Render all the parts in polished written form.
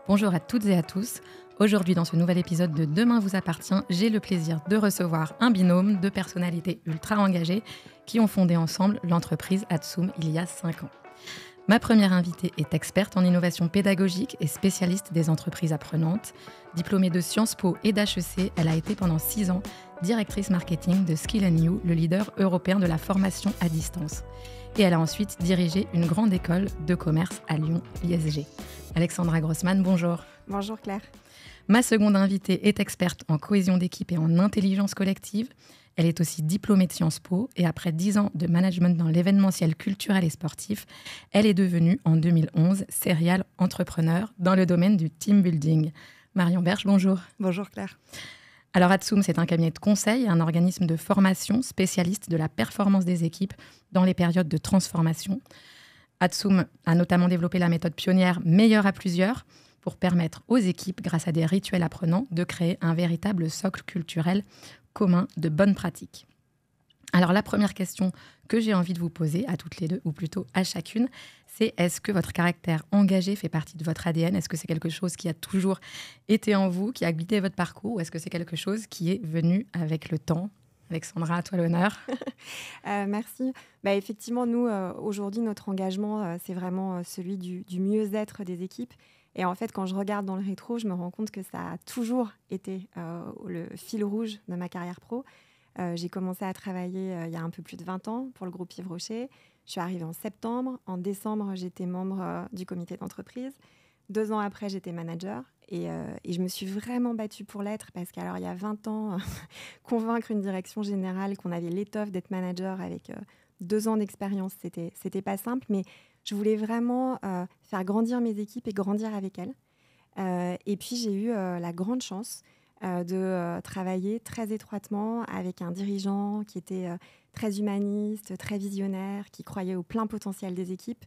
Bonjour à toutes et à tous. Aujourd'hui, dans ce nouvel épisode de Demain vous appartient, j'ai le plaisir de recevoir un binôme de personnalités ultra engagées qui ont fondé ensemble l'entreprise Atsoum il y a 5 ans. Ma première invitée est experte en innovation pédagogique et spécialiste des entreprises apprenantes. Diplômée de Sciences Po et d'HEC, elle a été pendant 6 ans directrice marketing de Skill & You, le leader européen de la formation à distance. Et elle a ensuite dirigé une grande école de commerce à Lyon, l'ISG. Alexandra Grossman, bonjour. Bonjour Claire. Ma seconde invitée est experte en cohésion d'équipe et en intelligence collective. Elle est aussi diplômée de Sciences Po et après 10 ans de management dans l'événementiel culturel et sportif, elle est devenue en 2011 serial entrepreneur dans le domaine du team building. Marion Berge, bonjour. Bonjour Claire. Alors Atsoum, c'est un cabinet de conseil et un organisme de formation spécialiste de la performance des équipes dans les périodes de transformation. Atsoum a notamment développé la méthode pionnière Meilleur à plusieurs pour permettre aux équipes, grâce à des rituels apprenants, de créer un véritable socle culturel commun de bonnes pratiques. Alors la première question que j'ai envie de vous poser à toutes les deux, ou plutôt à chacune, c'est est-ce que votre caractère engagé fait partie de votre ADN ? Est-ce que c'est quelque chose qui a toujours été en vous, qui a guidé votre parcours, ou est-ce que c'est quelque chose qui est venu avec le temps ? Alexandra, à toi l'honneur. Merci. Effectivement, nous, aujourd'hui, notre engagement, c'est vraiment celui du mieux-être des équipes. Et en fait, quand je regarde dans le rétro, je me rends compte que ça a toujours été le fil rouge de ma carrière pro. J'ai commencé à travailler il y a un peu plus de 20 ans pour le groupe Yves Rocher. Je suis arrivée en septembre. En décembre, j'étais membre du comité d'entreprise. 2 ans après, j'étais manager. Et je me suis vraiment battue pour l'être parce qu'alors, il y a 20 ans, convaincre une direction générale qu'on avait l'étoffe d'être manager avec 2 ans d'expérience, c'était pas simple. Mais je voulais vraiment faire grandir mes équipes et grandir avec elles. Et puis, j'ai eu la grande chance de travailler très étroitement avec un dirigeant qui était très humaniste, très visionnaire, qui croyait au plein potentiel des équipes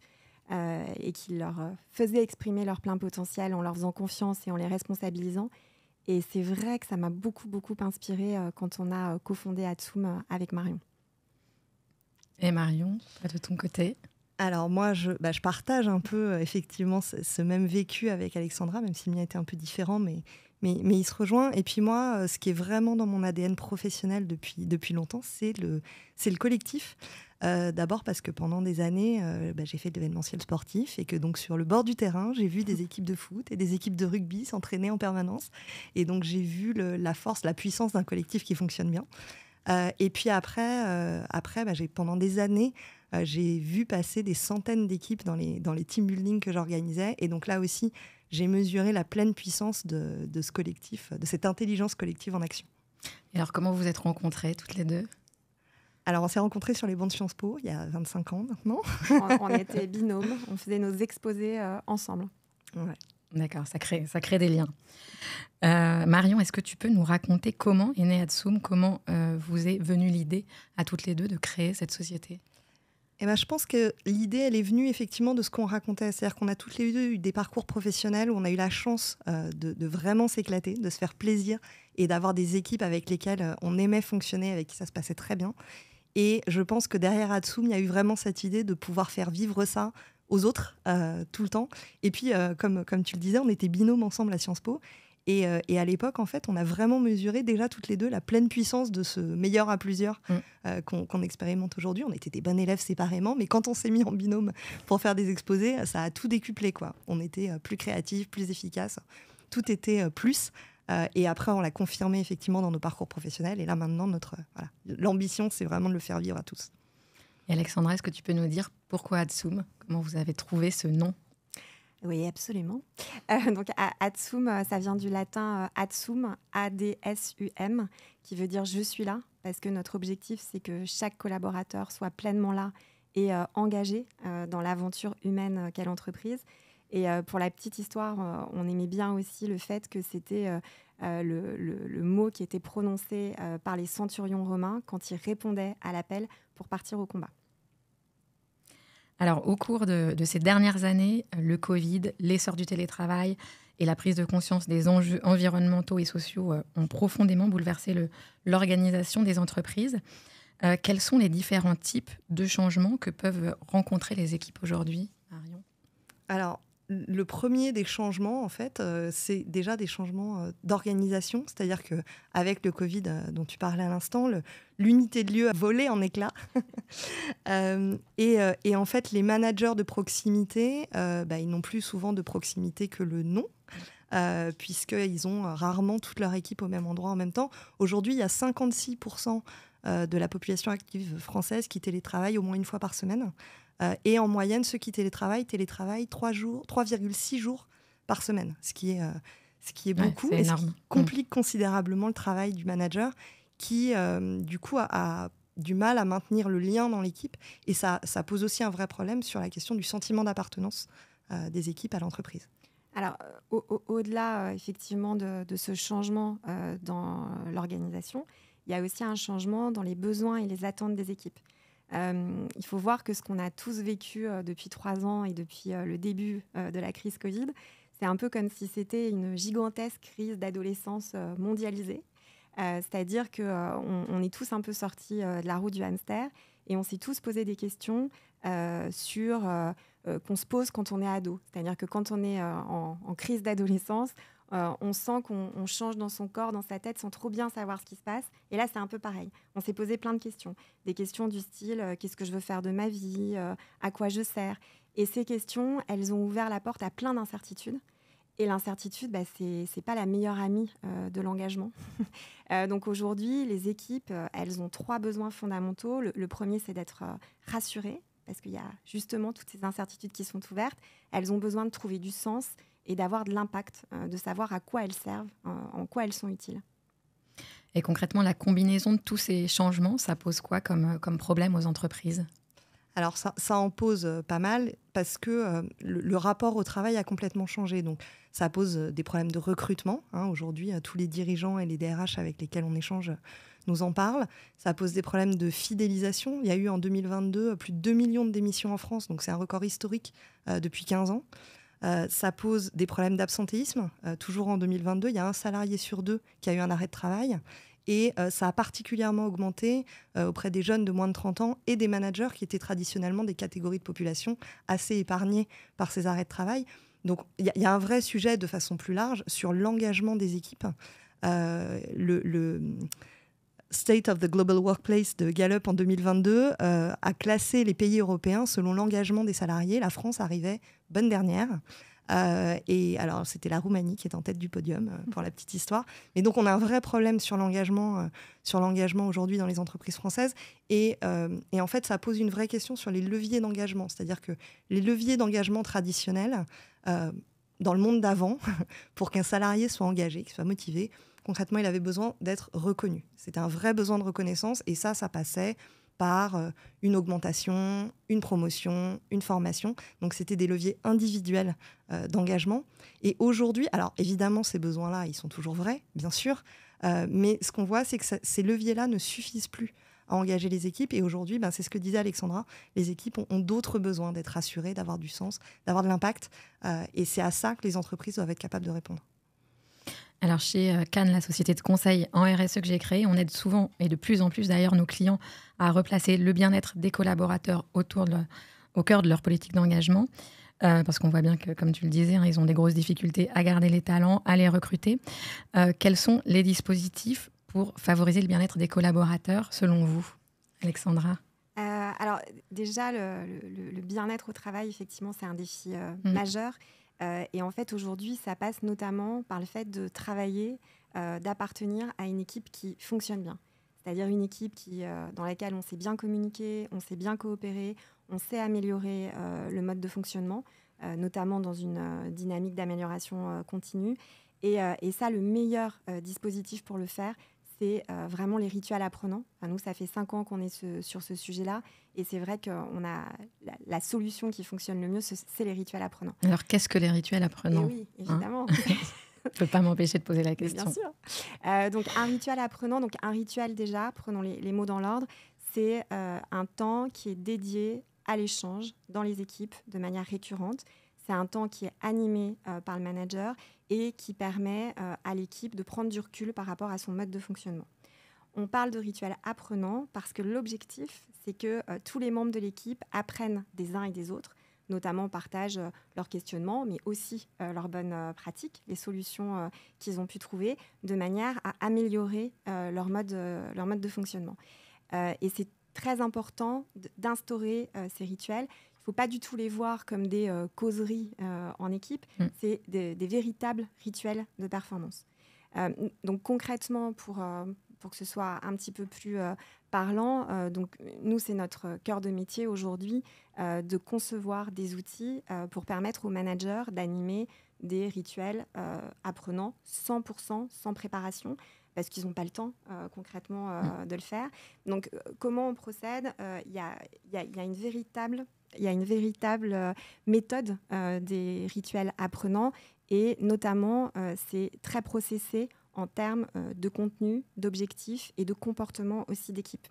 et qui leur faisait exprimer leur plein potentiel en leur faisant confiance et en les responsabilisant. Et c'est vrai que ça m'a beaucoup, beaucoup inspirée quand on a cofondé Atsoum avec Marion. Et Marion, de ton côté ? Alors moi, je partage un peu effectivement ce même vécu avec Alexandra, même si le mien était un peu différent, mais il se rejoint. Et puis moi, ce qui est vraiment dans mon ADN professionnel depuis longtemps, c'est le collectif. D'abord parce que pendant des années, j'ai fait de l'événementiel sportif et que donc sur le bord du terrain, j'ai vu des équipes de foot et des équipes de rugby s'entraîner en permanence. Et donc j'ai vu la force, la puissance d'un collectif qui fonctionne bien. Et puis après pendant des années, j'ai vu passer des centaines d'équipes dans les team building que j'organisais. Et donc là aussi, j'ai mesuré la pleine puissance de ce collectif, de cette intelligence collective en action. Et alors, comment vous vous êtes rencontrées toutes les deux ? Alors, on s'est rencontrés sur les bancs de Sciences Po, il y a 25 ans maintenant. On était binômes, on faisait nos exposés ensemble. Ouais. D'accord, ça crée des liens. Marion, est-ce que tu peux nous raconter comment est né Atsoum, comment vous est venue l'idée à toutes les deux de créer cette société ? Je pense que l'idée, elle est venue effectivement de ce qu'on racontait. C'est-à-dire qu'on a toutes les deux eu des parcours professionnels où on a eu la chance de vraiment s'éclater, de se faire plaisir et d'avoir des équipes avec lesquelles on aimait fonctionner, avec qui ça se passait très bien. Et je pense que derrière Atsoum, il y a eu vraiment cette idée de pouvoir faire vivre ça aux autres tout le temps. Et puis, comme tu le disais, on était binômes ensemble à Sciences Po. Et à l'époque, en fait, on a vraiment mesuré déjà toutes les deux la pleine puissance de ce meilleur à plusieurs qu'on expérimente aujourd'hui. On était des bons élèves séparément, mais quand on s'est mis en binôme pour faire des exposés, ça a tout décuplé, quoi. On était plus créatifs, plus efficaces. Tout était plus. Et après, on l'a confirmé effectivement dans nos parcours professionnels. Et là, maintenant, l'ambition, c'est vraiment de le faire vivre à tous. Et Alexandra, est-ce que tu peux nous dire pourquoi Atsoum ? Comment vous avez trouvé ce nom ? Oui, absolument. Donc, Atsoum, ça vient du latin Adsum, A-D-S-U-M, qui veut dire « je suis là », parce que notre objectif, c'est que chaque collaborateur soit pleinement là et engagé dans l'aventure humaine qu'est l'entreprise. Et pour la petite histoire, on aimait bien aussi le fait que c'était le mot qui était prononcé par les centurions romains quand ils répondaient à l'appel pour partir au combat. Alors, au cours de ces dernières années, le Covid, l'essor du télétravail et la prise de conscience des enjeux environnementaux et sociaux ont profondément bouleversé l'organisation des entreprises. Quels sont les différents types de changements que peuvent rencontrer les équipes aujourd'hui, Marion ? Alors, le premier des changements, en fait, c'est déjà des changements d'organisation. C'est-à-dire qu'avec le Covid dont tu parlais à l'instant, l'unité de lieu a volé en éclats. Et en fait, les managers de proximité, ils n'ont plus souvent de proximité que le nom. Puisqu'ils ont rarement toute leur équipe au même endroit en même temps. Aujourd'hui, il y a 56% de la population active française qui télétravaille au moins une fois par semaine. Et en moyenne, ceux qui télétravaillent 3,6 jours par semaine, ce qui est beaucoup et ce qui complique considérablement le travail du manager qui, du coup, a du mal à maintenir le lien dans l'équipe. Et ça pose aussi un vrai problème sur la question du sentiment d'appartenance des équipes à l'entreprise. Alors, au-delà, effectivement, de ce changement dans l'organisation, il y a aussi un changement dans les besoins et les attentes des équipes. Il faut voir que ce qu'on a tous vécu depuis 3 ans et depuis le début de la crise Covid, c'est un peu comme si c'était une gigantesque crise d'adolescence mondialisée. C'est-à-dire qu'on est tous un peu sortis de la roue du hamster et on s'est tous posé des questions sur... qu'on se pose quand on est ado. C'est-à-dire que quand on est en crise d'adolescence, on sent qu'on change dans son corps, dans sa tête, sans trop bien savoir ce qui se passe. Et là, c'est un peu pareil. On s'est posé plein de questions. Des questions du style « qu'est-ce que je veux faire de ma vie ? À quoi je sers ?» Et ces questions, elles ont ouvert la porte à plein d'incertitudes. Et l'incertitude, c'est pas la meilleure amie de l'engagement. Donc aujourd'hui, les équipes, elles ont 3 besoins fondamentaux. Le premier, c'est d'être rassurées, parce qu'il y a justement toutes ces incertitudes qui sont ouvertes. Elles ont besoin de trouver du sens et d'avoir de l'impact, de savoir à quoi elles servent, en quoi elles sont utiles. Et concrètement, la combinaison de tous ces changements, ça pose quoi comme problème aux entreprises ? Alors ça en pose pas mal parce que le rapport au travail a complètement changé. Donc ça pose des problèmes de recrutement. Aujourd'hui, tous les dirigeants et les DRH avec lesquels on échange nous en parlent. Ça pose des problèmes de fidélisation. Il y a eu en 2022 plus de 2 millions de démissions en France, donc c'est un record historique depuis 15 ans. Ça pose des problèmes d'absentéisme. Toujours en 2022, il y a 1 salarié sur 2 qui a eu un arrêt de travail. Et ça a particulièrement augmenté auprès des jeunes de moins de 30 ans et des managers qui étaient traditionnellement des catégories de population assez épargnées par ces arrêts de travail. Donc il y a un vrai sujet de façon plus large sur l'engagement des équipes. Le State of the Global Workplace de Gallup en 2022 a classé les pays européens selon l'engagement des salariés. La France arrivait bonne dernière. Et alors, c'était la Roumanie qui est en tête du podium, pour la petite histoire. Et donc, on a un vrai problème sur l'engagement aujourd'hui dans les entreprises françaises. Et en fait, ça pose une vraie question sur les leviers d'engagement. C'est-à-dire que les leviers d'engagement traditionnels, dans le monde d'avant, pour qu'un salarié soit engagé, qu'il soit motivé, concrètement, il avait besoin d'être reconnu. C'était un vrai besoin de reconnaissance. Et ça passait par une augmentation, une promotion, une formation. Donc, c'était des leviers individuels d'engagement. Et aujourd'hui, alors évidemment, ces besoins-là, ils sont toujours vrais, bien sûr. Mais ce qu'on voit, c'est que ces leviers-là ne suffisent plus à engager les équipes. Et aujourd'hui, c'est ce que disait Alexandra, les équipes ont d'autres besoins, d'être rassurées, d'avoir du sens, d'avoir de l'impact. Et c'est à ça que les entreprises doivent être capables de répondre. Alors chez Cannes, la société de conseil en RSE que j'ai créée, on aide souvent, et de plus en plus d'ailleurs, nos clients à replacer le bien-être des collaborateurs au cœur de leur politique d'engagement. Parce qu'on voit bien que, comme tu le disais, ils ont des grosses difficultés à garder les talents, à les recruter. Quels sont les dispositifs pour favoriser le bien-être des collaborateurs, selon vous, Alexandra ? Alors déjà, le bien-être au travail, effectivement, c'est un défi majeur. Et en fait, aujourd'hui, ça passe notamment par le fait de travailler, d'appartenir à une équipe qui fonctionne bien. C'est-à-dire une équipe dans laquelle on sait bien communiquer, on sait bien coopérer, on sait améliorer le mode de fonctionnement, notamment dans une dynamique d'amélioration continue. Et ça, le meilleur dispositif pour le faire, c'est vraiment les rituels apprenants. Nous, ça fait 5 ans qu'on est sur ce sujet-là. Et c'est vrai qu'on a la solution qui fonctionne le mieux, c'est les rituels apprenants. Alors, qu'est-ce que les rituels apprenants ? Oui, évidemment. Je ne peux pas m'empêcher de poser la question. Bien sûr. Donc, un rituel apprenant, donc un rituel déjà, prenons les mots dans l'ordre, c'est un temps qui est dédié à l'échange dans les équipes de manière récurrente. C'est un temps qui est animé par le manager et qui permet à l'équipe de prendre du recul par rapport à son mode de fonctionnement. On parle de rituel apprenant parce que l'objectif, c'est que tous les membres de l'équipe apprennent des uns et des autres, notamment partagent leurs questionnements, mais aussi leurs bonnes pratiques, les solutions qu'ils ont pu trouver, de manière à améliorer leur mode de fonctionnement. Et c'est très important d'instaurer ces rituels. Il ne faut pas du tout les voir comme des causeries en équipe, c'est des véritables rituels de performance. Donc concrètement, pour que ce soit un petit peu plus parlant, donc nous, c'est notre cœur de métier aujourd'hui de concevoir des outils pour permettre aux managers d'animer des rituels apprenants 100% sans préparation, parce qu'ils n'ont pas le temps concrètement de le faire. Donc comment on procède? Il y a une véritable méthode des rituels apprenants, et notamment c'est très processé en termes de contenu, d'objectifs et de comportement aussi d'équipe.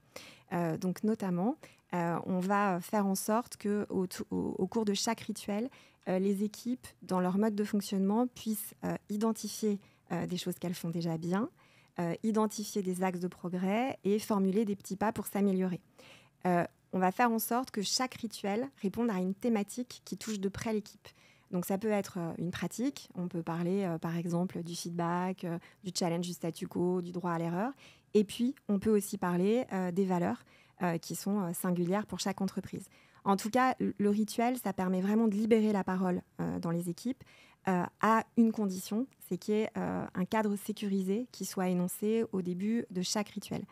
Donc notamment, on va faire en sorte qu'au cours de chaque rituel, les équipes, dans leur mode de fonctionnement, puissent identifier des choses qu'elles font déjà bien, identifier des axes de progrès et formuler des petits pas pour s'améliorer. On va faire en sorte que chaque rituel réponde à une thématique qui touche de près l'équipe. Donc ça peut être une pratique, on peut parler par exemple du feedback, du challenge du statu quo, du droit à l'erreur. Et puis on peut aussi parler des valeurs qui sont singulières pour chaque entreprise. En tout cas, le rituel, ça permet vraiment de libérer la parole dans les équipes à une condition, c'est qu'il y ait un cadre sécurisé qui soit énoncé au début de chaque rituel.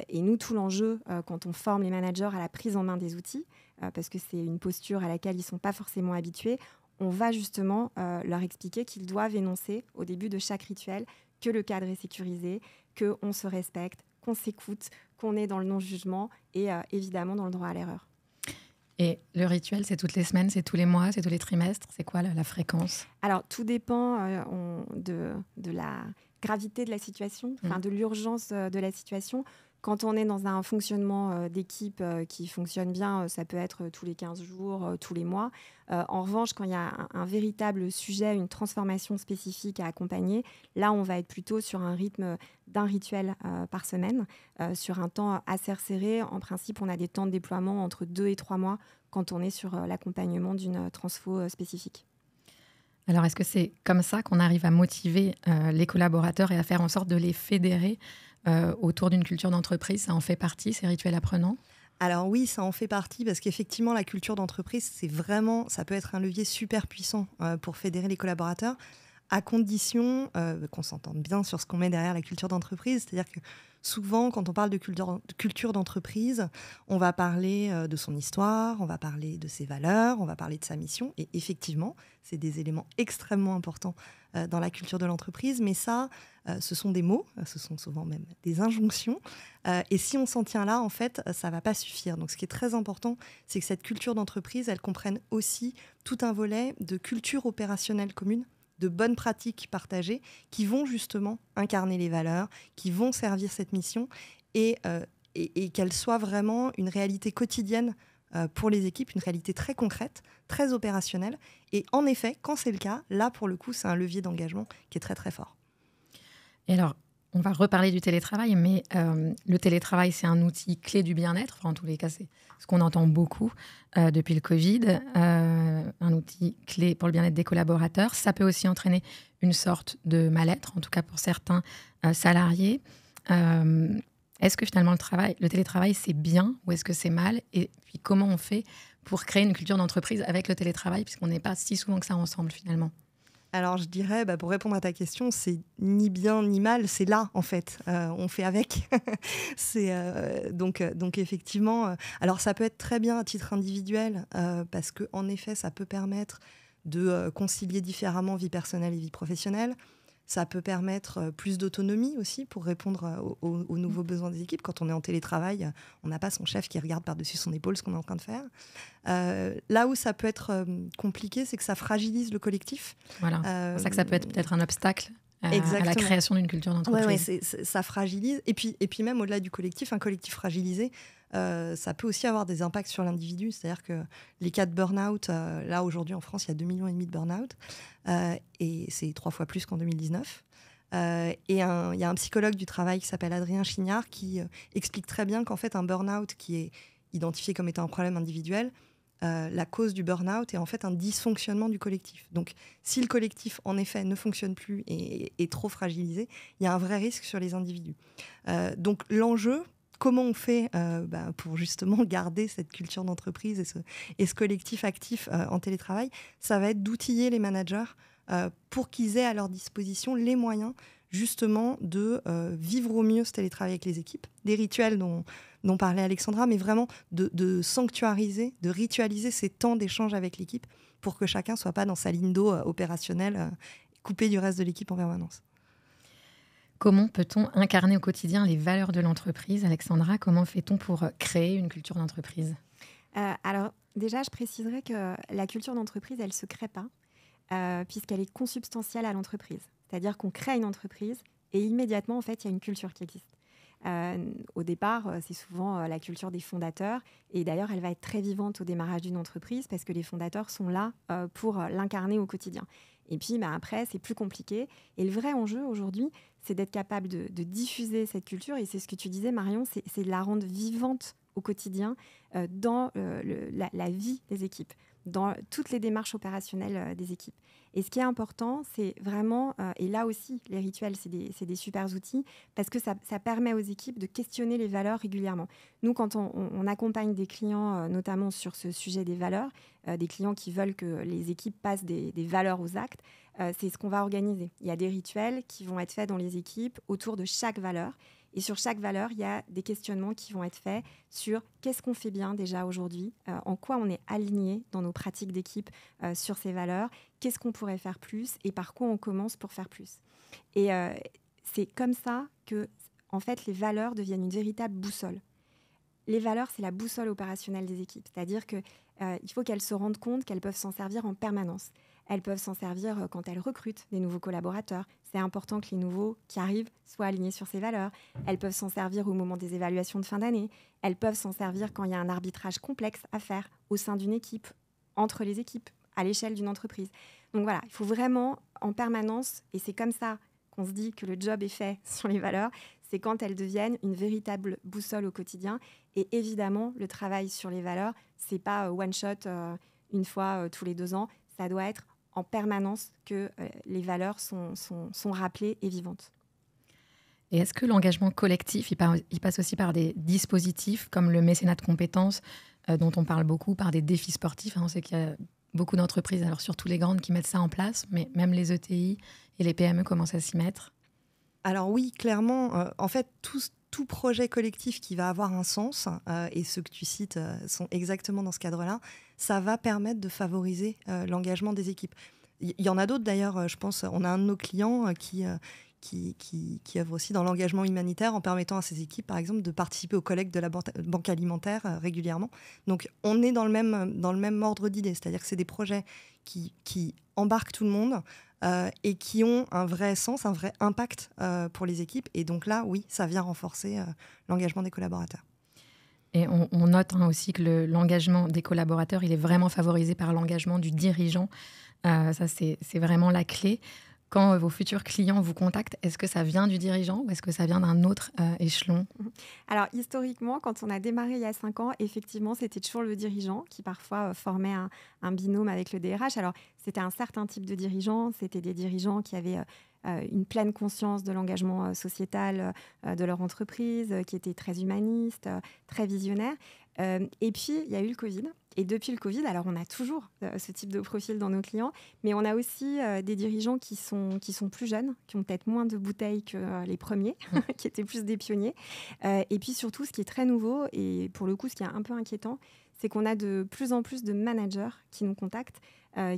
Et nous, tout l'enjeu, quand on forme les managers à la prise en main des outils, parce que c'est une posture à laquelle ils ne sont pas forcément habitués, on va justement leur expliquer qu'ils doivent énoncer au début de chaque rituel que le cadre est sécurisé, qu'on se respecte, qu'on s'écoute, qu'on est dans le non-jugement et évidemment dans le droit à l'erreur. Et le rituel, c'est toutes les semaines, c'est tous les mois, c'est tous les trimestres? C'est quoi la fréquence? Alors, tout dépend de la gravité de la situation, de l'urgence de la situation. Quand on est dans un fonctionnement d'équipe qui fonctionne bien, ça peut être tous les 15 jours, tous les mois. En revanche, quand il y a un véritable sujet, une transformation spécifique à accompagner, là, on va être plutôt sur un rythme d'un rituel par semaine, sur un temps assez resserré. En principe, on a des temps de déploiement entre 2 et 3 mois quand on est sur l'accompagnement d'une transfo spécifique. Alors, est-ce que c'est comme ça qu'on arrive à motiver les collaborateurs et à faire en sorte de les fédérer autour d'une culture d'entreprise? Ça en fait partie, ces rituels apprenants? Alors oui, ça en fait partie, parce qu'effectivement, la culture d'entreprise, ça peut être un levier super puissant pour fédérer les collaborateurs, à condition qu'on s'entende bien sur ce qu'on met derrière la culture d'entreprise. C'est-à-dire que souvent, quand on parle de culture d'entreprise, on va parler de son histoire, on va parler de ses valeurs, on va parler de sa mission. Et effectivement, c'est des éléments extrêmement importants dans la culture de l'entreprise. Mais ça, ce sont des mots, ce sont souvent même des injonctions. Et si on s'en tient là, en fait, ça ne va pas suffire. Donc, ce qui est très important, c'est que cette culture d'entreprise, elle comprenne aussi tout un volet de culture opérationnelle commune, de bonnes pratiques partagées qui vont justement incarner les valeurs, qui vont servir cette mission et qu'elle soit vraiment une réalité quotidienne pour les équipes, une réalité très concrète, très opérationnelle. Et en effet, quand c'est le cas, là, pour le coup, c'est un levier d'engagement qui est très, très fort. Et alors, on va reparler du télétravail, mais le télétravail, c'est un outil clé du bien-être. Enfin, en tous les cas, c'est ce qu'on entend beaucoup depuis le Covid. Un outil clé pour le bien-être des collaborateurs. Ça peut aussi entraîner une sorte de mal-être, en tout cas pour certains salariés. Est-ce que finalement le télétravail, c'est bien ou est-ce que c'est mal? Et puis, comment on fait pour créer une culture d'entreprise avec le télétravail, puisqu'on n'est pas si souvent que ça ensemble, finalement? Alors, je dirais, pour répondre à ta question, c'est ni bien ni mal, c'est là, en fait. On fait avec. Donc, effectivement, alors ça peut être très bien à titre individuel, parce qu'en effet, ça peut permettre de concilier différemment vie personnelle et vie professionnelle. Ça peut permettre plus d'autonomie aussi pour répondre aux nouveaux besoins des équipes. Quand on est en télétravail, on n'a pas son chef qui regarde par-dessus son épaule ce qu'on est en train de faire. Là où ça peut être compliqué, c'est que ça fragilise le collectif. Voilà, c'est pour ça que ça peut être peut-être un obstacle à la création d'une culture d'entreprise. Ouais, ça fragilise. Et puis même au-delà du collectif, un collectif fragilisé, ça peut aussi avoir des impacts sur l'individu. C'est-à-dire que les cas de burn-out, là aujourd'hui en France, il y a 2,5 millions de burn-out, et c'est 3 fois plus qu'en 2019. Et il y a un psychologue du travail qui s'appelle Adrien Chignard qui explique très bien qu'en fait un burn-out qui est identifié comme étant un problème individuel la cause du burn-out est en fait un dysfonctionnement du collectif. Donc, si le collectif, en effet, ne fonctionne plus et est trop fragilisé, il y a un vrai risque sur les individus. Donc, l'enjeu, comment on fait pour justement garder cette culture d'entreprise et ce collectif actif en télétravail, ça va être d'outiller les managers pour qu'ils aient à leur disposition les moyens justement de vivre au mieux ce télétravail avec les équipes, des rituels dont parlait Alexandra, mais vraiment de sanctuariser, de ritualiser ces temps d'échange avec l'équipe pour que chacun ne soit pas dans sa ligne d'eau opérationnelle, coupé du reste de l'équipe en permanence. Comment peut-on incarner au quotidien les valeurs de l'entreprise? Alexandra, comment fait-on pour créer une culture d'entreprise? Alors déjà, je préciserai que la culture d'entreprise, elle ne se crée pas puisqu'elle est consubstantielle à l'entreprise. C'est-à-dire qu'on crée une entreprise et immédiatement, en fait, il y a une culture qui existe. Au départ, c'est souvent la culture des fondateurs. Et d'ailleurs, elle va être très vivante au démarrage d'une entreprise parce que les fondateurs sont là pour l'incarner au quotidien. Et puis, après, c'est plus compliqué. Et le vrai enjeu aujourd'hui, c'est d'être capable de diffuser cette culture. Et c'est ce que tu disais, Marion, c'est de la rendre vivante au quotidien dans la vie des équipes, dans toutes les démarches opérationnelles des équipes. Et ce qui est important, c'est vraiment, et là aussi, les rituels, c'est des super outils, parce que ça permet aux équipes de questionner les valeurs régulièrement. Nous, quand on accompagne des clients, notamment sur ce sujet des valeurs, des clients qui veulent que les équipes passent des valeurs aux actes, c'est ce qu'on va organiser. Il y a des rituels qui vont être faits dans les équipes autour de chaque valeur. Et sur chaque valeur, il y a des questionnements qui vont être faits sur qu'est-ce qu'on fait bien déjà aujourd'hui, en quoi on est aligné dans nos pratiques d'équipe sur ces valeurs, qu'est-ce qu'on pourrait faire plus et par quoi on commence pour faire plus. Et c'est comme ça que, en fait, les valeurs deviennent une véritable boussole. Les valeurs, c'est la boussole opérationnelle des équipes. C'est-à-dire qu'il faut qu'elles se rendent compte qu'elles peuvent s'en servir en permanence. Elles peuvent s'en servir quand elles recrutent des nouveaux collaborateurs. C'est important que les nouveaux qui arrivent soient alignés sur ces valeurs. Elles peuvent s'en servir au moment des évaluations de fin d'année. Elles peuvent s'en servir quand il y a un arbitrage complexe à faire au sein d'une équipe, entre les équipes, à l'échelle d'une entreprise. Donc voilà, il faut vraiment en permanence, et c'est comme ça qu'on se dit que le job est fait sur les valeurs, c'est quand elles deviennent une véritable boussole au quotidien. Et évidemment, le travail sur les valeurs, c'est pas one shot une fois tous les 2 ans. Ça doit être en permanence que les valeurs sont rappelées et vivantes. Et est-ce que l'engagement collectif, il passe aussi par des dispositifs comme le mécénat de compétences, dont on parle beaucoup, par des défis sportifs? On sait qu'il y a beaucoup d'entreprises, alors surtout les grandes, qui mettent ça en place, mais même les ETI et les PME commencent à s'y mettre. Alors oui, clairement, en fait, tout projet collectif qui va avoir un sens, et ceux que tu cites sont exactement dans ce cadre-là, ça va permettre de favoriser l'engagement des équipes. Il y en a d'autres d'ailleurs, je pense, on a un de nos clients qui œuvre aussi dans l'engagement humanitaire en permettant à ses équipes, par exemple, de participer aux collectes de la banque alimentaire régulièrement. Donc on est dans le même ordre d'idées, c'est-à-dire que c'est des projets qui embarquent tout le monde, et qui ont un vrai sens, un vrai impact pour les équipes. Et donc là, oui, ça vient renforcer l'engagement des collaborateurs. Et on note aussi que l'engagement des collaborateurs, il est vraiment favorisé par l'engagement du dirigeant. Ça, c'est vraiment la clé. Quand vos futurs clients vous contactent, est-ce que ça vient du dirigeant ou est-ce que ça vient d'un autre échelon? Alors, historiquement, quand on a démarré il y a 5 ans, effectivement, c'était toujours le dirigeant qui parfois formait un binôme avec le DRH. Alors, c'était un certain type de dirigeant. C'était des dirigeants qui avaient une pleine conscience de l'engagement sociétal de leur entreprise, qui étaient très humanistes, très visionnaires. Et puis, il y a eu le Covid. Et depuis le Covid, alors on a toujours ce type de profil dans nos clients, mais on a aussi des dirigeants qui sont plus jeunes, qui ont peut-être moins de bouteilles que les premiers, qui étaient plus des pionniers. Et puis surtout, ce qui est très nouveau, et pour le coup, ce qui est un peu inquiétant, c'est qu'on a de plus en plus de managers qui nous contactent,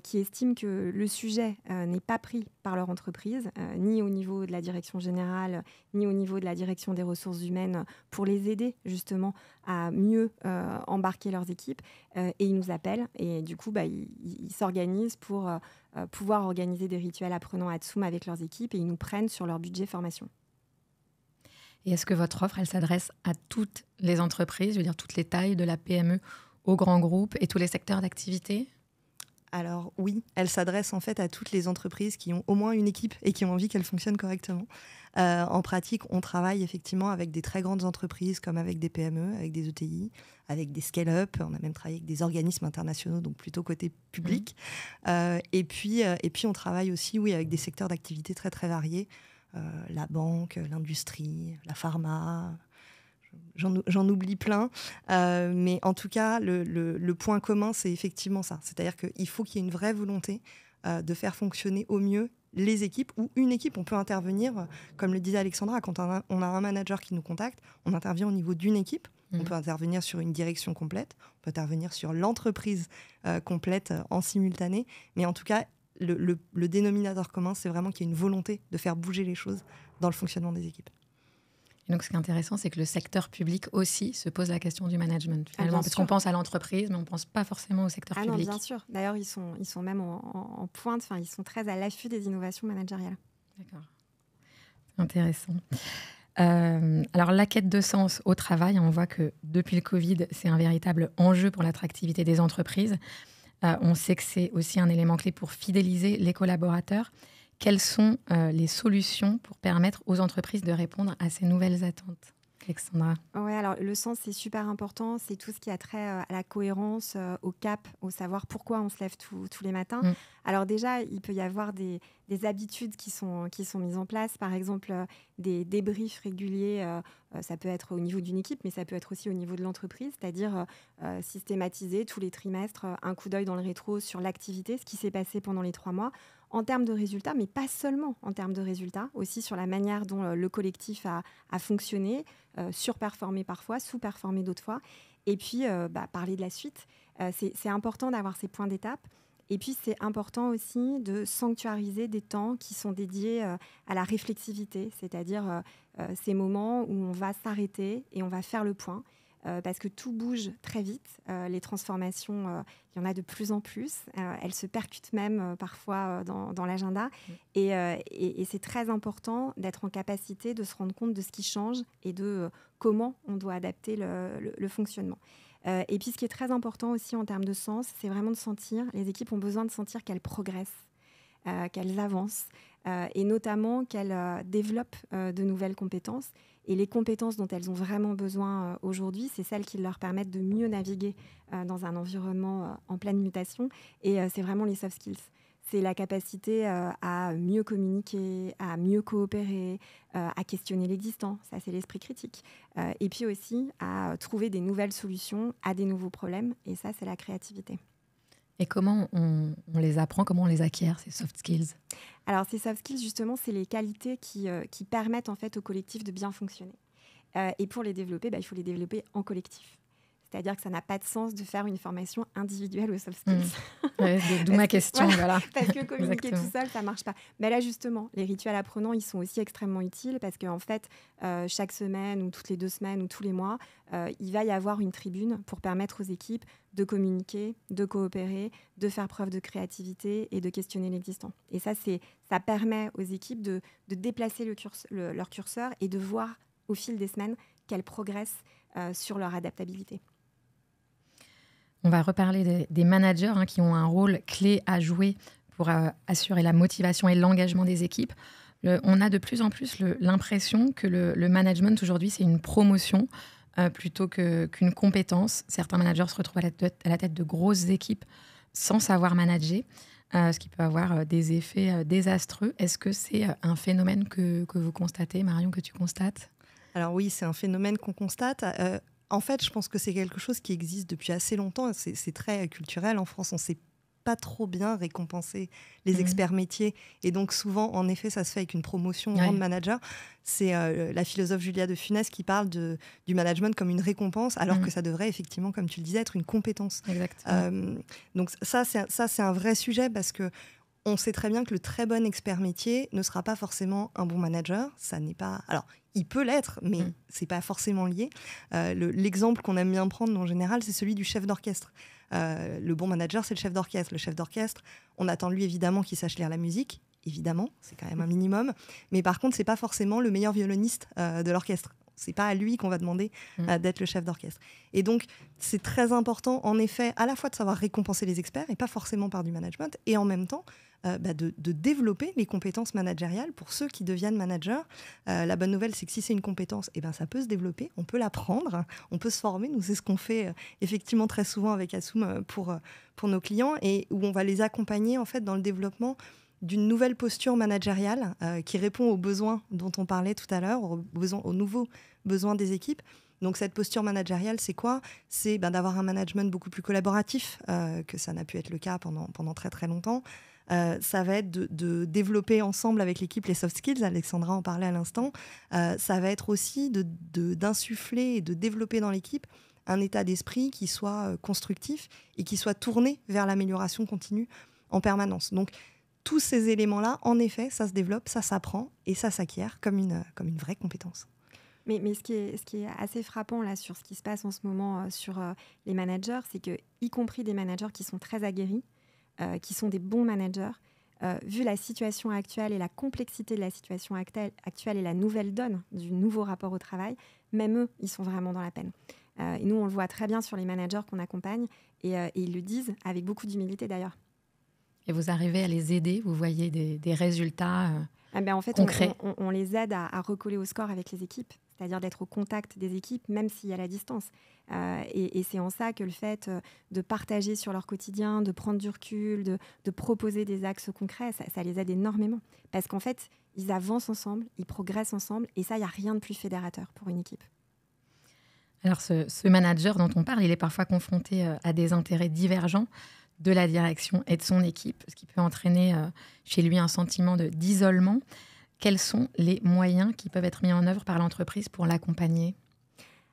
qui estiment que le sujet n'est pas pris par leur entreprise, ni au niveau de la direction générale, ni au niveau de la direction des ressources humaines, pour les aider justement à mieux embarquer leurs équipes. Et ils nous appellent et du coup, ils s'organisent pour pouvoir organiser des rituels apprenants à Atsoum avec leurs équipes et ils nous prennent sur leur budget formation. Et est-ce que votre offre, elle s'adresse à toutes les entreprises, je veux dire toutes les tailles, de la PME au grand groupe et tous les secteurs d'activité? Alors oui, elle s'adresse en fait à toutes les entreprises qui ont au moins une équipe et qui ont envie qu'elle fonctionne correctement. En pratique, on travaille effectivement avec des très grandes entreprises comme avec des PME, avec des ETI, avec des scale-up. On a même travaillé avec des organismes internationaux, donc plutôt côté public. Et puis, on travaille aussi avec des secteurs d'activité très très variés. La banque, l'industrie, la pharma... J'en oublie plein, mais en tout cas, le point commun, c'est effectivement ça. C'est-à-dire qu'il faut qu'il y ait une vraie volonté de faire fonctionner au mieux les équipes ou une équipe. On peut intervenir, comme le disait Alexandra, quand on a un manager qui nous contacte, on intervient au niveau d'une équipe. On peut intervenir sur une direction complète, on peut intervenir sur l'entreprise complète en simultané, mais en tout cas, le dénominateur commun, c'est vraiment qu'il y a une volonté de faire bouger les choses dans le fonctionnement des équipes. Et donc, ce qui est intéressant, c'est que le secteur public aussi se pose la question du management, finalement, parce qu'on pense à l'entreprise, mais on ne pense pas forcément au secteur public. Non, bien sûr. D'ailleurs, ils sont même en pointe, ils sont très à l'affût des innovations managériales. D'accord. Intéressant. Alors, la quête de sens au travail, on voit que depuis le Covid, c'est un véritable enjeu pour l'attractivité des entreprises. On sait que c'est aussi un élément clé pour fidéliser les collaborateurs. Quelles sont les solutions pour permettre aux entreprises de répondre à ces nouvelles attentes, Alexandra? Oui, alors le sens, c'est super important. C'est tout ce qui a trait à la cohérence, au cap, au savoir pourquoi on se lève tous les matins. Alors déjà, il peut y avoir des habitudes qui sont mises en place. Par exemple, des débriefs réguliers. Ça peut être au niveau d'une équipe, mais ça peut être aussi au niveau de l'entreprise. C'est-à-dire systématiser tous les trimestres un coup d'œil dans le rétro sur l'activité, ce qui s'est passé pendant les 3 mois. En termes de résultats, mais pas seulement en termes de résultats, aussi sur la manière dont le collectif a fonctionné, surperformé parfois, sous-performé d'autres fois. Et puis, parler de la suite. C'est important d'avoir ces points d'étape. Et puis, c'est important aussi de sanctuariser des temps qui sont dédiés à la réflexivité, c'est-à-dire ces moments où on va s'arrêter et on va faire le point. Parce que tout bouge très vite. Les transformations, il y en a de plus en plus. Elles se percutent même parfois dans l'agenda. Et c'est très important d'être en capacité de se rendre compte de ce qui change et de comment on doit adapter le fonctionnement. Et puis, ce qui est très important aussi en termes de sens, c'est vraiment de sentir, les équipes ont besoin de sentir qu'elles progressent, qu'elles avancent, et notamment qu'elles développent de nouvelles compétences. Et les compétences dont elles ont vraiment besoin aujourd'hui, c'est celles qui leur permettent de mieux naviguer dans un environnement en pleine mutation. Et c'est vraiment les soft skills. C'est la capacité à mieux communiquer, à mieux coopérer, à questionner l'existant. Ça, c'est l'esprit critique. Et puis aussi à trouver des nouvelles solutions à des nouveaux problèmes. Et ça, c'est la créativité. Et comment on les apprend, comment on les acquiert, ces soft skills? Alors, ces soft skills, justement, c'est les qualités qui permettent en fait au collectif de bien fonctionner. Et pour les développer, il faut les développer en collectif. C'est-à-dire que ça n'a pas de sens de faire une formation individuelle aux soft skills. D'où ma question. Voilà. Parce que communiquer tout seul, ça ne marche pas. Mais là, justement, les rituels apprenants, ils sont aussi extrêmement utiles parce qu'en fait, chaque semaine ou toutes les 2 semaines ou tous les mois, il va y avoir une tribune pour permettre aux équipes de communiquer, de coopérer, de faire preuve de créativité et de questionner l'existant. Et ça permet aux équipes de déplacer leur curseur et de voir au fil des semaines qu'elles progressent sur leur adaptabilité. On va reparler des managers qui ont un rôle clé à jouer pour assurer la motivation et l'engagement des équipes. On a de plus en plus l'impression que le management aujourd'hui, c'est une promotion plutôt qu'une compétence. Certains managers se retrouvent à la tête de grosses équipes sans savoir manager, ce qui peut avoir des effets désastreux. Est-ce que c'est un phénomène que vous constatez, Marion, que tu constates? Alors oui, c'est un phénomène qu'on constate. En fait, je pense que c'est quelque chose qui existe depuis assez longtemps. C'est très culturel. En France, on ne sait pas trop bien récompenser les experts métiers. Et donc souvent, en effet, ça se fait avec une promotion de manager. C'est la philosophe Julia de Funès qui parle du management comme une récompense, alors que ça devrait effectivement, comme tu le disais, être une compétence. Exactement. Donc ça, c'est un vrai sujet parce que on sait très bien que le très bon expert métier ne sera pas forcément un bon manager. Ça n'est pas... Alors, il peut l'être, mais c'est pas forcément lié. L'exemple qu'on aime bien prendre en général, c'est celui du chef d'orchestre. Le bon manager, c'est le chef d'orchestre. Le chef d'orchestre, on attend de lui évidemment qu'il sache lire la musique. Évidemment, c'est quand même un minimum. Mais par contre, c'est pas forcément le meilleur violoniste de l'orchestre. C'est pas à lui qu'on va demander d'être le chef d'orchestre. Et donc, c'est très important, en effet, à la fois de savoir récompenser les experts, et pas forcément par du management, et en même temps, de développer les compétences managériales pour ceux qui deviennent managers. La bonne nouvelle, c'est que si c'est une compétence, ça peut se développer, on peut l'apprendre, on peut se former. Nous, c'est ce qu'on fait effectivement très souvent avec Atsoum pour nos clients, et où on va les accompagner en fait dans le développement d'une nouvelle posture managériale qui répond aux besoins dont on parlait tout à l'heure, aux nouveaux besoins des équipes. Donc cette posture managériale, c'est quoi ? C'est d'avoir un management beaucoup plus collaboratif, que ça n'a pu être le cas pendant très très longtemps. Ça va être de développer ensemble avec l'équipe les soft skills, Alexandra en parlait à l'instant. Ça va être aussi d'insuffler et de développer dans l'équipe un état d'esprit qui soit constructif et qui soit tourné vers l'amélioration continue en permanence. Donc tous ces éléments-là, en effet, ça se développe, ça s'apprend et ça s'acquiert comme une vraie compétence. Mais ce qui est assez frappant là, sur ce qui se passe en ce moment sur les managers, c'est que, y compris des managers qui sont très aguerris, qui sont des bons managers, vu la situation actuelle et la complexité de la situation actuelle et la nouvelle donne du nouveau rapport au travail, même eux, ils sont vraiment dans la peine. Et nous, on le voit très bien sur les managers qu'on accompagne, et ils le disent avec beaucoup d'humilité d'ailleurs. Et vous arrivez à les aider, vous voyez des résultats en fait, concrets. On les aide à recoller au score avec les équipes, c'est-à-dire d'être au contact des équipes, même s'il y a la distance. Et c'est en ça que le fait de partager sur leur quotidien, de prendre du recul, de proposer des axes concrets, ça les aide énormément. Parce qu'en fait, ils avancent ensemble, ils progressent ensemble, et ça, il n'y a rien de plus fédérateur pour une équipe. Alors, ce manager dont on parle, il est parfois confronté à des intérêts divergents de la direction et de son équipe, ce qui peut entraîner chez lui un sentiment d'isolement. Quels sont les moyens qui peuvent être mis en œuvre par l'entreprise pour l'accompagner ?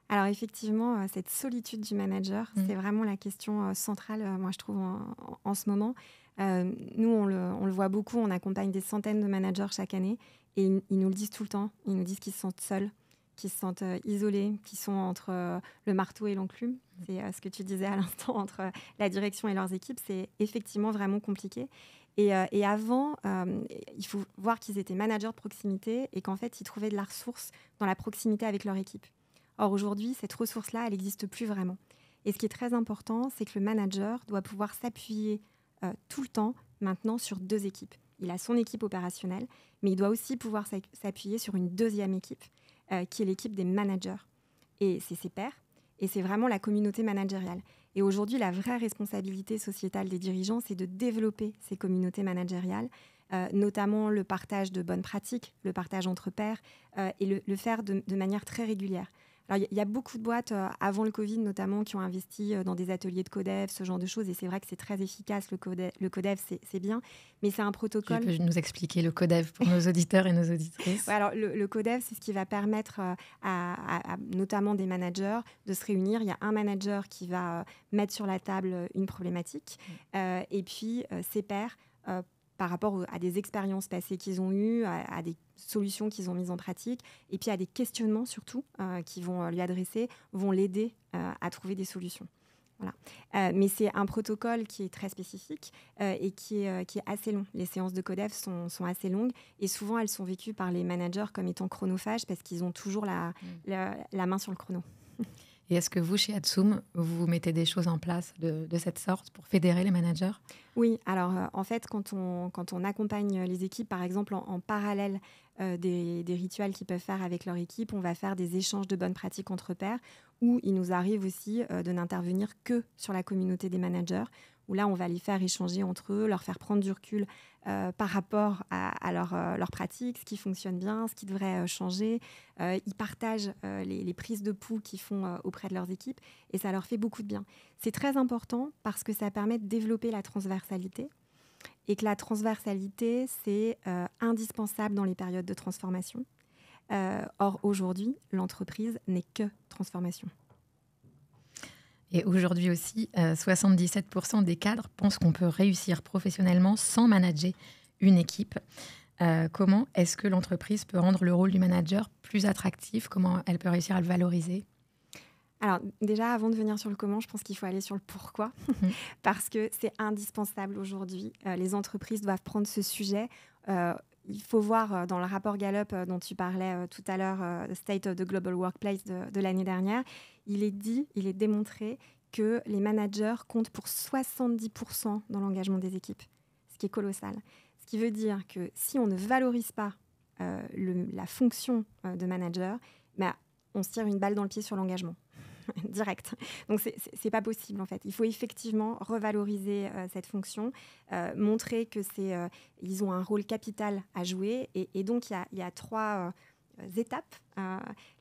Alors effectivement, cette solitude du manager, c'est vraiment la question centrale, moi je trouve, en ce moment. Nous, on le voit beaucoup, on accompagne des centaines de managers chaque année, et ils nous le disent tout le temps, ils nous disent qu'ils se sentent seuls, qu'ils se sentent isolés, qu'ils sont entre le marteau et l'enclume. C'est ce que tu disais à l'instant, entre la direction et leurs équipes. C'est effectivement vraiment compliqué. Et avant, il faut voir qu'ils étaient managers de proximité et qu'en fait, ils trouvaient de la ressource dans la proximité avec leur équipe. Or, aujourd'hui, cette ressource-là, elle n'existe plus vraiment. Et ce qui est très important, c'est que le manager doit pouvoir s'appuyer tout le temps, maintenant, sur deux équipes. Il a son équipe opérationnelle, mais il doit aussi pouvoir s'appuyer sur une deuxième équipe, qui est l'équipe des managers. Et c'est ses pairs, et c'est vraiment la communauté managériale. Et aujourd'hui, la vraie responsabilité sociétale des dirigeants, c'est de développer ces communautés managériales, notamment le partage de bonnes pratiques, le partage entre pairs, et le faire de manière très régulière. Alors, il y a beaucoup de boîtes, avant le Covid notamment, qui ont investi dans des ateliers de codev, ce genre de choses. Et c'est vrai que c'est très efficace, le codev, c'est bien. Mais c'est un protocole... Tu peux nous expliquer le codev pour nos auditeurs et nos auditrices ? Ouais, alors, le codev, c'est ce qui va permettre à notamment des managers de se réunir. Il y a un manager qui va mettre sur la table une problématique. Et puis, ses pairs... par rapport à des expériences passées qu'ils ont eues, à des solutions qu'ils ont mises en pratique, et puis à des questionnements surtout qu'ils vont lui adresser, vont l'aider à trouver des solutions. Voilà. Mais c'est un protocole qui est très spécifique et qui est assez long. Les séances de codev sont assez longues, et souvent elles sont vécues par les managers comme étant chronophages parce qu'ils ont toujours la main sur le chrono. Et est-ce que vous, chez Atsoum, vous mettez des choses en place de cette sorte pour fédérer les managers ? Oui, alors en fait, quand on accompagne les équipes, par exemple, en parallèle des rituels qu'ils peuvent faire avec leur équipe, on va faire des échanges de bonnes pratiques entre pairs, où il nous arrive aussi de n'intervenir que sur la communauté des managers, où là, on va les faire échanger entre eux, leur faire prendre du recul par rapport à leur pratique, ce qui fonctionne bien, ce qui devrait changer. Ils partagent les prises de pouls qu'ils font auprès de leurs équipes, et ça leur fait beaucoup de bien. C'est très important parce que ça permet de développer la transversalité, et que la transversalité, c'est indispensable dans les périodes de transformation. Or, aujourd'hui, l'entreprise n'est que transformation. Et aujourd'hui aussi, 77% des cadres pensent qu'on peut réussir professionnellement sans manager une équipe. Comment est-ce que l'entreprise peut rendre le rôle du manager plus attractif ? Comment elle peut réussir à le valoriser ? Alors déjà, avant de venir sur le comment, je pense qu'il faut aller sur le pourquoi, parce que c'est indispensable aujourd'hui. Les entreprises doivent prendre ce sujet. Il il faut voir dans le rapport Gallup dont tu parlais tout à l'heure, State of the Global Workplace de l'année dernière, il est démontré que les managers comptent pour 70% dans l'engagement des équipes, ce qui est colossal. Ce qui veut dire que si on ne valorise pas la fonction de manager, on se tire une balle dans le pied sur l'engagement. Direct. Donc, c'est pas possible, en fait. Il faut effectivement revaloriser cette fonction, montrer que ils ont un rôle capital à jouer. Et donc, il y a 3 étapes.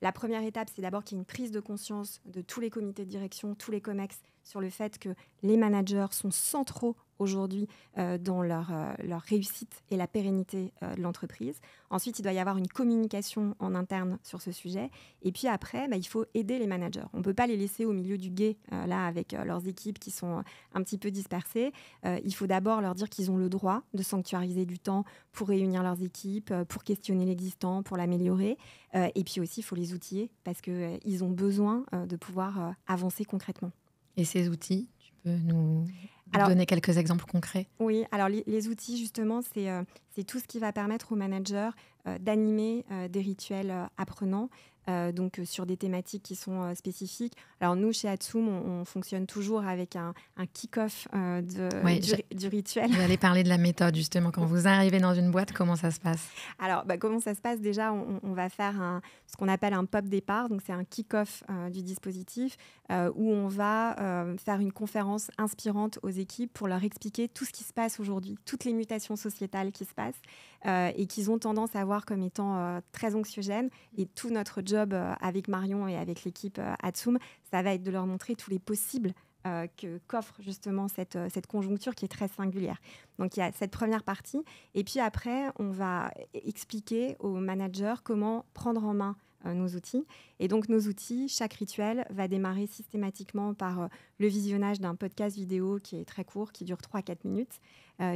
La première étape, c'est d'abord qu'il y ait une prise de conscience de tous les comités de direction, tous les COMEX, sur le fait que les managers sont centraux aujourd'hui dans leur réussite et la pérennité de l'entreprise. Ensuite, il doit y avoir une communication en interne sur ce sujet. Et puis après, il faut aider les managers. On ne peut pas les laisser au milieu du gué, là, avec leurs équipes qui sont un petit peu dispersées. Il faut d'abord leur dire qu'ils ont le droit de sanctuariser du temps pour réunir leurs équipes, pour questionner l'existant, pour l'améliorer. Et puis aussi, il faut les outiller parce qu'ils ont besoin de pouvoir avancer concrètement. Et ces outils, tu peux nous donner quelques exemples concrets? Oui, alors les outils, justement, c'est tout ce qui va permettre aux managers d'animer des rituels apprenants, donc sur des thématiques qui sont spécifiques. Alors nous, chez Atsum, on fonctionne toujours avec un kick-off du rituel. Vous allez parler de la méthode, justement. Quand vous arrivez dans une boîte, comment ça se passe? Alors, comment ça se passe? Déjà, on va faire ce qu'on appelle un pop départ. Donc, c'est un kick-off du dispositif où on va faire une conférence inspirante aux équipes pour leur expliquer tout ce qui se passe aujourd'hui, toutes les mutations sociétales qui se passent et qu'ils ont tendance à voir comme étant très anxiogènes. Et tout notre job avec Marion et avec l'équipe Atsum, ça va être de leur montrer tous les possibles qu'offre justement cette conjoncture qui est très singulière. Donc il y a cette première partie. Et puis après, on va expliquer aux managers comment prendre en main nos outils. Et donc nos outils, chaque rituel va démarrer systématiquement par le visionnage d'un podcast vidéo qui est très court, qui dure 3-4 minutes,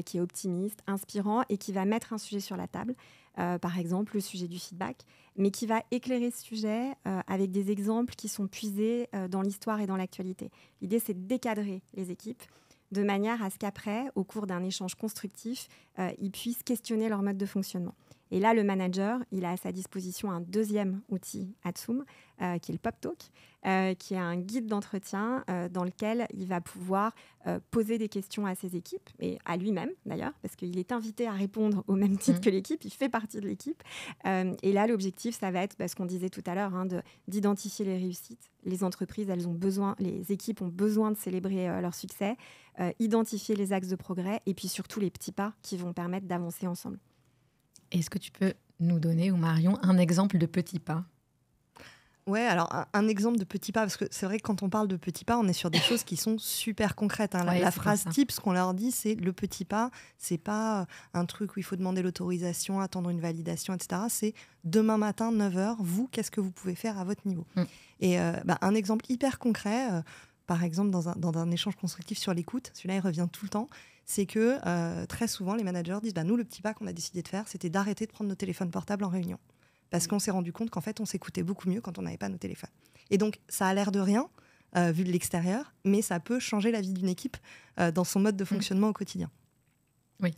qui est optimiste, inspirant et qui va mettre un sujet sur la table. Par exemple, le sujet du feedback, mais qui va éclairer ce sujet avec des exemples qui sont puisés dans l'histoire et dans l'actualité. L'idée, c'est de décadrer les équipes de manière à ce qu'après, au cours d'un échange constructif, ils puissent questionner leur mode de fonctionnement. Et là, le manager, il a à sa disposition un deuxième outil Atsum, qui est le Pop Talk, qui est un guide d'entretien dans lequel il va pouvoir poser des questions à ses équipes, et à lui-même d'ailleurs, parce qu'il est invité à répondre au même titre que l'équipe, il fait partie de l'équipe. Et là, l'objectif, ça va être, ce qu'on disait tout à l'heure, d'identifier les réussites. Les entreprises, les équipes ont besoin de célébrer leur succès, identifier les axes de progrès, et puis surtout les petits pas qui vont permettre d'avancer ensemble. Est-ce que tu peux nous donner, ou Marion, un exemple de petits pas? Ouais, alors un exemple de petits pas, parce que c'est vrai que quand on parle de petits pas, on est sur des choses qui sont super concrètes. Hein. La phrase type, ce qu'on leur dit, c'est le petit pas, c'est pas un truc où il faut demander l'autorisation, attendre une validation, etc. C'est demain matin, 9h, vous, qu'est-ce que vous pouvez faire à votre niveau? Et un exemple hyper concret, par exemple dans un échange constructif sur l'écoute, celui-là il revient tout le temps, c'est que très souvent les managers disent nous, le petit pas qu'on a décidé de faire, c'était d'arrêter de prendre nos téléphones portables en réunion. Parce qu'on s'est rendu compte qu'en fait, on s'écoutait beaucoup mieux quand on n'avait pas nos téléphones. Et donc, ça a l'air de rien, vu de l'extérieur, mais ça peut changer la vie d'une équipe dans son mode de fonctionnement au quotidien. Oui,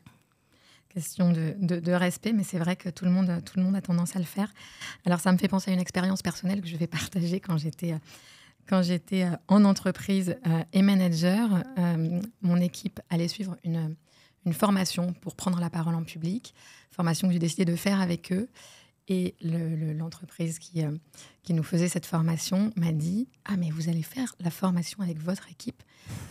question de respect, mais c'est vrai que tout le monde a tendance à le faire. Alors, ça me fait penser à une expérience personnelle que je vais partager quand j'étais en entreprise et manager. Mon équipe allait suivre une formation pour prendre la parole en public, formation que j'ai décidé de faire avec eux. Et l'entreprise qui nous faisait cette formation m'a dit « Ah, mais vous allez faire la formation avec votre équipe ?»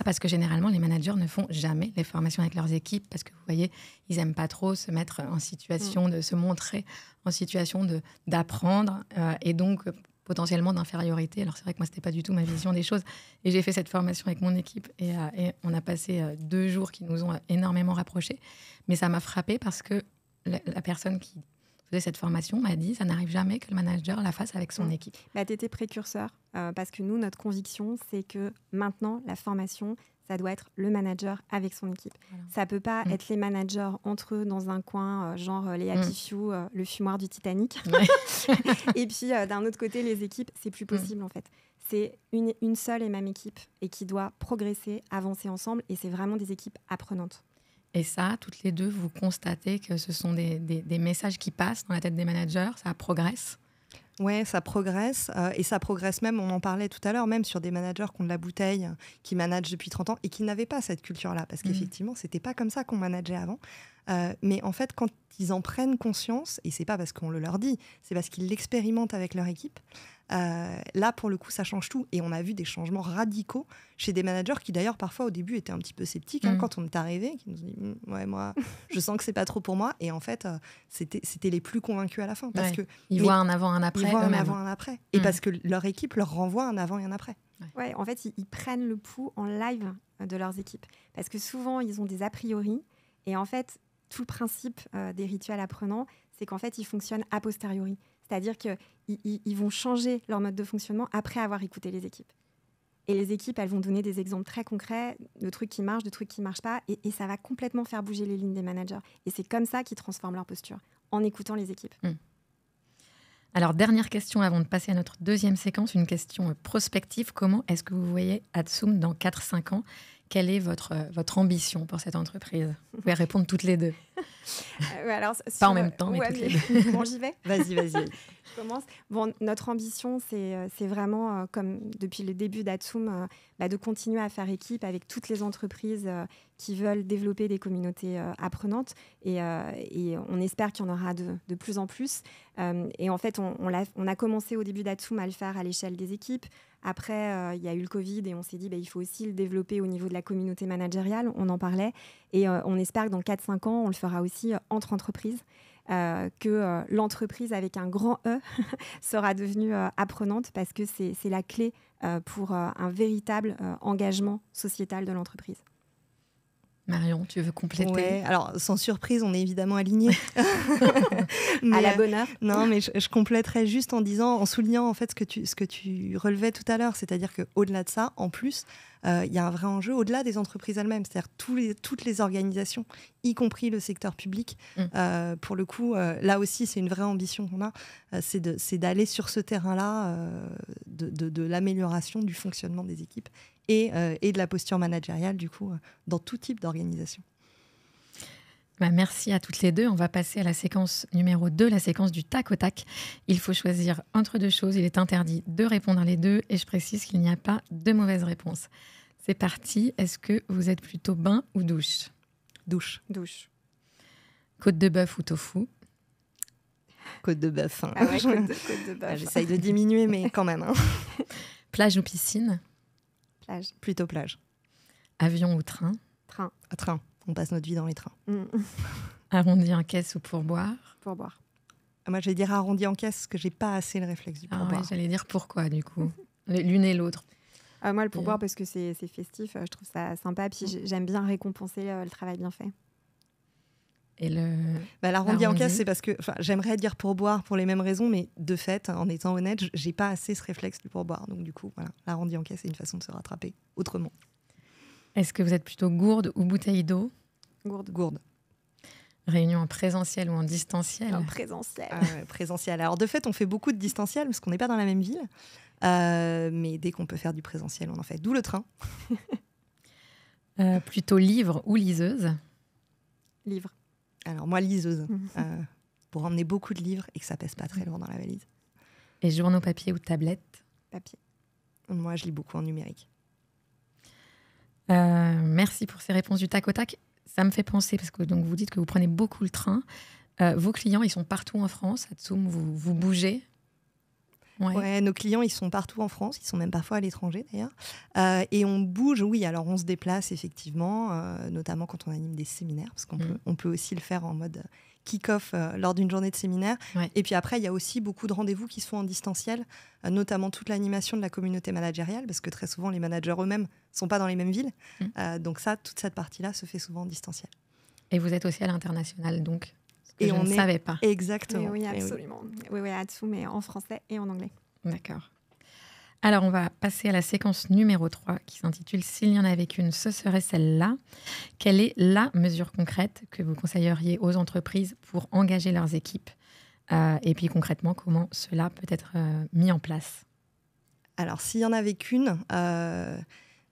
Parce que généralement, les managers ne font jamais les formations avec leurs équipes parce que, vous voyez, ils n'aiment pas trop se mettre en situation de se montrer, en situation d'apprendre et donc potentiellement d'infériorité. Alors, c'est vrai que moi, ce n'était pas du tout ma vision des choses. Et j'ai fait cette formation avec mon équipe et on a passé 2 jours qui nous ont énormément rapprochés. Mais ça m'a frappée parce que la personne qui faisait cette formation m'a dit ça n'arrive jamais que le manager la fasse avec son équipe. Tu étais précurseur parce que nous, notre conviction, c'est que maintenant, la formation, ça doit être le manager avec son équipe. Voilà. Ça ne peut pas être les managers entre eux dans un coin, genre les Happy Few, le fumoir du Titanic. Ouais. Et puis, d'un autre côté, les équipes, c'est plus possible en fait. C'est une seule et même équipe et qui doit progresser, avancer ensemble. Et c'est vraiment des équipes apprenantes. Et ça, toutes les deux, vous constatez que ce sont des messages qui passent dans la tête des managers, ça progresse? Ouais, ça progresse. Et ça progresse même, on en parlait tout à l'heure, même sur des managers qui ont de la bouteille, qui managent depuis 30 ans et qui n'avaient pas cette culture-là. Parce qu'effectivement, c'était pas comme ça qu'on manageait avant. Mais en fait, quand ils en prennent conscience, et c'est pas parce qu'on le leur dit, c'est parce qu'ils l'expérimentent avec leur équipe, là, pour le coup, ça change tout. Et on a vu des changements radicaux chez des managers qui, d'ailleurs, parfois, au début, étaient un petit peu sceptiques quand on est arrivé, qui nous ont dit « Ouais, moi, je sens que c'est pas trop pour moi. » Et en fait, c'était les plus convaincus à la fin. Parce que ils voient un avant, un après. Ils voient un avant, un après. Et parce que leur équipe leur renvoie un avant et un après. Ouais, en fait, ils prennent le pouls en live de leurs équipes. Parce que souvent, ils ont des a priori. Et en fait, tout le principe des rituels apprenants, c'est qu'en fait, ils fonctionnent a posteriori. C'est-à-dire qu'ils vont changer leur mode de fonctionnement après avoir écouté les équipes. Et les équipes, elles vont donner des exemples très concrets de trucs qui marchent, de trucs qui ne marchent pas. Et ça va complètement faire bouger les lignes des managers. Et c'est comme ça qu'ils transforment leur posture, en écoutant les équipes. Alors, dernière question avant de passer à notre deuxième séquence, une question prospective. Comment est-ce que vous voyez Atsoum dans 4-5 ans? Quelle est votre ambition pour cette entreprise? Vous pouvez répondre toutes les deux. Alors, pas en même temps, mais toutes les deux. Bon, j'y vais. Vas-y. Je commence. Bon, notre ambition, c'est vraiment, comme depuis le début d'Atsoum, de continuer à faire équipe avec toutes les entreprises qui veulent développer des communautés apprenantes. Et on espère qu'il y en aura de plus en plus. Et en fait, on a commencé au début d'Atsoum à le faire à l'échelle des équipes. Après, il y a eu le Covid et on s'est dit il faut aussi le développer au niveau de la communauté managériale. On en parlait. Et on espère que dans 4-5 ans, on le fera aussi entre entreprises. Que l'entreprise avec un grand E sera devenue apprenante parce que c'est la clé pour un véritable engagement sociétal de l'entreprise. Marion, tu veux compléter? Ouais, alors sans surprise, on est évidemment alignés. À la bonne heure. Non, mais je compléterais juste en soulignant en fait ce que tu relevais tout à l'heure, c'est-à-dire qu'au-delà de ça, en plus, il y a un vrai enjeu au-delà des entreprises elles-mêmes, c'est-à-dire toutes les organisations, y compris le secteur public. Pour le coup, là aussi, c'est une vraie ambition qu'on a, c'est d'aller sur ce terrain-là de l'amélioration du fonctionnement des équipes et de la posture managériale, du coup, dans tout type d'organisation. Merci à toutes les deux. On va passer à la séquence numéro 2, la séquence du tac au tac. Il faut choisir entre deux choses. Il est interdit de répondre à les deux et je précise qu'il n'y a pas de mauvaise réponse. C'est parti. Est-ce que vous êtes plutôt bain ou douche? Douche. Côte de bœuf ou tofu? Côte de bœuf. Hein. Ah ouais, côte de bœuf. J'essaye de diminuer, mais quand même. Hein. Plage ou piscine? Plage. Plutôt plage. Avion ou train? Train. Train. On passe notre vie dans les trains. Arrondi en caisse ou pourboire? Pourboire. Moi, je vais dire arrondi en caisse parce que j'ai pas assez le réflexe du pourboire. Ouais, j'allais dire pourquoi, du coup. L'une et l'autre. Moi, le pourboire, parce que c'est festif, je trouve ça sympa. Puis j'aime bien récompenser le travail bien fait. Et l'arrondi en caisse, c'est parce que j'aimerais dire pourboire pour les mêmes raisons, mais de fait, en étant honnête, j'ai pas assez ce réflexe du pourboire. Donc du coup, voilà, l'arrondi en caisse, c'est une façon de se rattraper autrement. Est-ce que vous êtes plutôt gourde ou bouteille d'eau? Gourde. Réunion en présentiel ou en distanciel? En présentiel. Présentiel. Alors de fait, on fait beaucoup de distanciel parce qu'on n'est pas dans la même ville. Mais dès qu'on peut faire du présentiel, on en fait. D'où le train. Plutôt livre ou liseuse? Livre. Alors moi, liseuse. Pour emmener beaucoup de livres et que ça pèse pas très lourd dans la valise. Et journaux papier ou tablette? Papier. Moi, je lis beaucoup en numérique. Merci pour ces réponses du tac au tac. Ça me fait penser, parce que donc, vous dites que vous prenez beaucoup le train. Vos clients, ils sont partout en France. Atsoum, vous bougez? Ouais, nos clients, ils sont partout en France. Ils sont même parfois à l'étranger, d'ailleurs. Et on bouge, oui. Alors, on se déplace, effectivement, notamment quand on anime des séminaires, parce qu'on peut aussi le faire en mode kick-off lors d'une journée de séminaire. Ouais. Et puis après, il y a aussi beaucoup de rendez-vous qui se font en distanciel, notamment toute l'animation de la communauté managériale, parce que très souvent, les managers eux-mêmes ne sont pas dans les mêmes villes. Donc ça, toute cette partie-là se fait souvent en distanciel. Et vous êtes aussi à l'international, donc? Et je ne savais pas. Exactement. Oui, absolument. Oui, Atsoum, mais en français et en anglais. D'accord. Alors, on va passer à la séquence numéro 3 qui s'intitule « S'il y en avait qu'une, ce serait celle-là ». Quelle est la mesure concrète que vous conseilleriez aux entreprises pour engager leurs équipes? Et puis concrètement, comment cela peut être mis en place? Alors, s'il y en avait qu'une,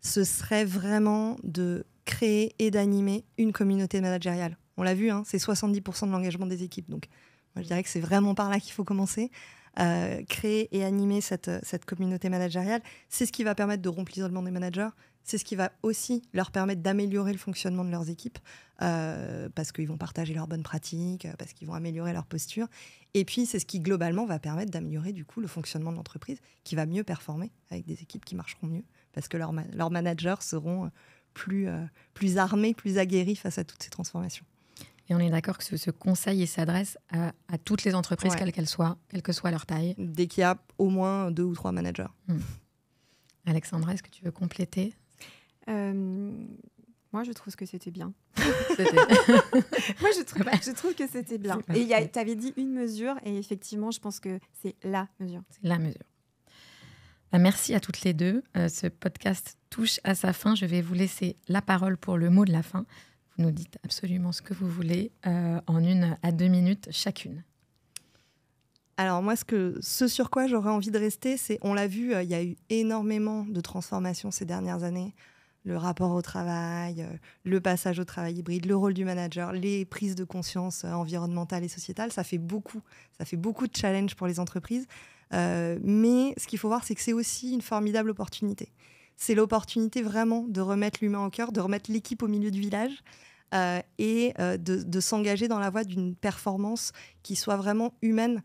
ce serait vraiment de créer et d'animer une communauté managériale. On l'a vu, hein, c'est 70% de l'engagement des équipes. Donc, moi, je dirais que c'est vraiment par là qu'il faut commencer. Créer et animer cette communauté managériale, c'est ce qui va permettre de rompre l'isolement des managers. C'est ce qui va aussi leur permettre d'améliorer le fonctionnement de leurs équipes parce qu'ils vont partager leurs bonnes pratiques, parce qu'ils vont améliorer leur posture. Et puis, c'est ce qui, globalement, va permettre d'améliorer du coup le fonctionnement de l'entreprise qui va mieux performer avec des équipes qui marcheront mieux parce que leurs managers seront plus armés, plus aguerris face à toutes ces transformations. Et on est d'accord que ce conseil il s'adresse à toutes les entreprises, quelles qu'elles soient, quelle que soit leur taille. Dès qu'il y a au moins 2 ou 3 managers. Alexandra, est-ce que tu veux compléter ? Moi, je trouve que c'était bien. Moi, je trouve que c'était bien. Et tu avais dit une mesure, et effectivement, je pense que c'est la mesure. C'est la mesure. Merci à toutes les deux. Ce podcast touche à sa fin. Je vais vous laisser la parole pour le mot de la fin. Vous nous dites absolument ce que vous voulez en 1 à 2 minutes chacune. Alors moi, ce sur quoi j'aurais envie de rester, c'est, on l'a vu, il y a eu énormément de transformations ces dernières années. Le rapport au travail, le passage au travail hybride, le rôle du manager, les prises de conscience environnementales et sociétales, ça fait beaucoup de challenges pour les entreprises. Mais ce qu'il faut voir, c'est que c'est aussi une formidable opportunité. C'est l'opportunité vraiment de remettre l'humain au cœur, de remettre l'équipe au milieu du village et de s'engager dans la voie d'une performance qui soit vraiment humaine.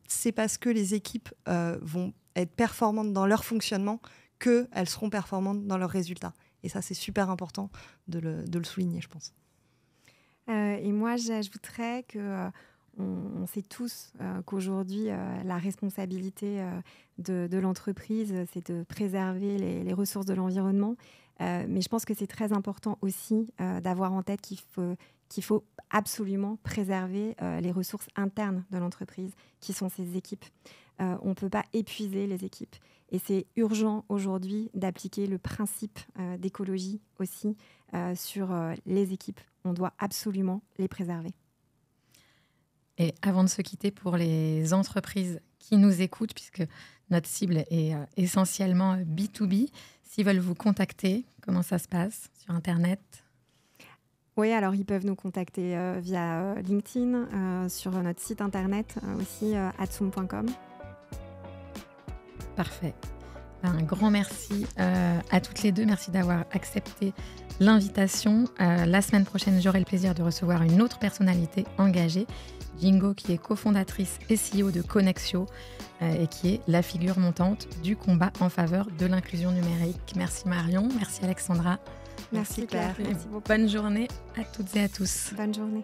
C'est parce que les équipes vont être performantes dans leur fonctionnement qu'elles seront performantes dans leurs résultats. Et ça, c'est super important de le souligner, je pense. Et moi, j'ajouterais qu'on sait tous qu'aujourd'hui, la responsabilité de l'entreprise, c'est de préserver les ressources de l'environnement. Mais je pense que c'est très important aussi d'avoir en tête qu'il faut absolument préserver les ressources internes de l'entreprise, qui sont ses équipes. On ne peut pas épuiser les équipes. Et c'est urgent aujourd'hui d'appliquer le principe d'écologie aussi sur les équipes. On doit absolument les préserver. Et avant de se quitter, pour les entreprises qui nous écoutent, puisque notre cible est essentiellement B2B, s'ils veulent vous contacter, comment ça se passe sur Internet ? Oui, alors ils peuvent nous contacter via LinkedIn, sur notre site internet aussi, atsoum.com. Parfait. Un grand merci à toutes les deux. Merci d'avoir accepté l'invitation. La semaine prochaine, j'aurai le plaisir de recevoir une autre personnalité engagée, Jingo, qui est cofondatrice et CEO de Connexio et qui est la figure montante du combat en faveur de l'inclusion numérique. Merci Marion, merci Alexandra. Merci Claire. Merci beaucoup. Bonne journée à toutes et à tous. Bonne journée.